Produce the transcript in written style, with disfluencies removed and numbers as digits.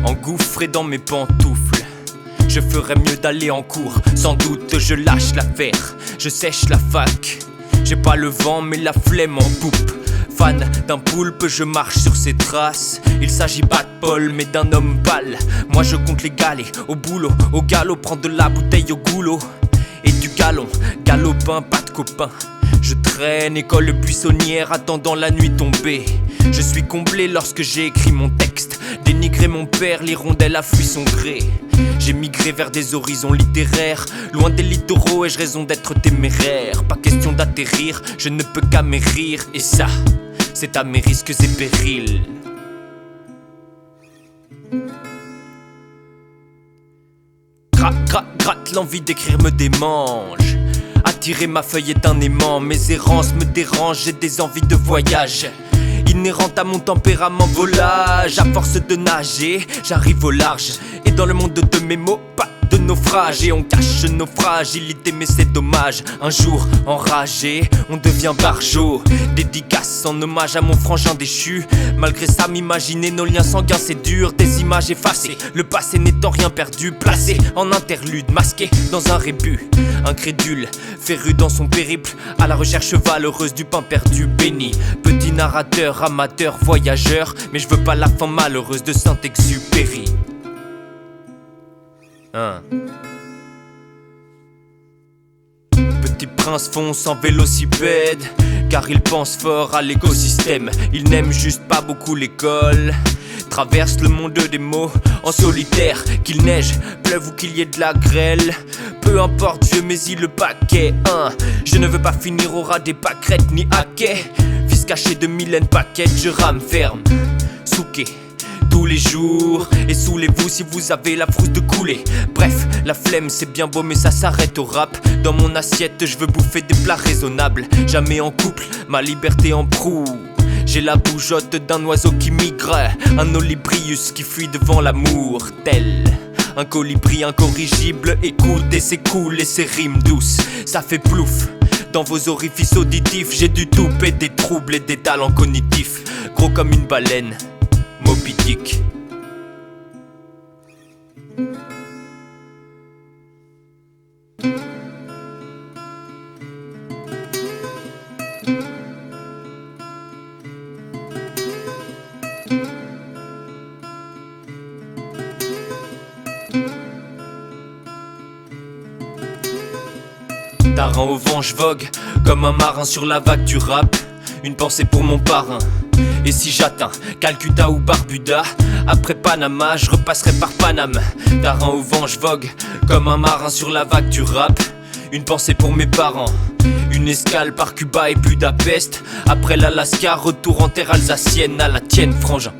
Engouffré dans mes pantoufles, je ferais mieux d'aller en cours. Sans doute je lâche l'affaire, je sèche la fac. J'ai pas le vent mais la flemme en poupe. Fan d'un poulpe, je marche sur ses traces. Il s'agit pas de Paul mais d'un homme pâle. Moi je compte les galets, au boulot, au galop. Prends de la bouteille au goulot et du galon, galopin, pas de copain. Je traîne, école buissonnière, attendant la nuit tombée. Je suis comblé lorsque j'ai écrit mon texte. Dénigré mon père, l'hirondelle a fui son gré. J'ai migré vers des horizons littéraires. Loin des littoraux, ai-je raison d'être téméraire? Pas question d'atterrir, je ne peux qu'amérir. Et ça, c'est à mes risques et périls. Gratte, l'envie d'écrire me démange. Attirer ma feuille est un aimant. Mes errances me dérangent, j'ai des envies de voyage inhérentes à mon tempérament volage. À force de nager, j'arrive au large. Et dans le monde de mes mots, pas de naufrage. Et on cache nos fragilités mais c'est dommage. Un jour enragé, on devient barjot. Dédicace en hommage à mon frangin déchu. Malgré ça m'imaginer nos liens sanguins c'est dur. Des images effacées, le passé n'étant rien perdu. Placé en interlude, masqué dans un rébut. Incrédule, féru dans son périple, à la recherche valeureuse du pain perdu. Béni, petit narrateur, amateur, voyageur. Mais je veux pas la fin malheureuse de Saint-Exupéry. Petit prince fonce en vélocipède, car il pense fort à l'écosystème. Il n'aime juste pas beaucoup l'école. Traverse le monde des mots en solitaire. Qu'il neige, pleuve ou qu'il y ait de la grêle, peu importe, je mets-y le paquet. Je ne veux pas finir au ras des pâquerettes ni hackets. Fils caché de Mylène Paquette, je rame ferme, souqué tous les jours. Et saoulez-vous si vous avez la frousse de couler. Bref, la flemme c'est bien beau mais ça s'arrête au rap. Dans mon assiette je veux bouffer des plats raisonnables. Jamais en couple, ma liberté en proue. J'ai la bougeotte d'un oiseau qui migre, un olibrius qui fuit devant l'amour. Tel un colibri incorrigible, écoute et c'est cool et c'est rimes douces. Ça fait plouf dans vos orifices auditifs. J'ai du toupe et des troubles et des talents cognitifs. Gros comme une baleine, Moby Dick. Darin au vent je vogue, comme un marin sur la vague du rap. Une pensée pour mon parrain. Et si j'atteins Calcutta ou Barbuda, après Panama, je repasserai par Paname. Darin au vent je vogue, comme un marin sur la vague du rap. Une pensée pour mes parents. Une escale par Cuba et Budapest. Après l'Alaska, retour en terre alsacienne. À la tienne, frangin.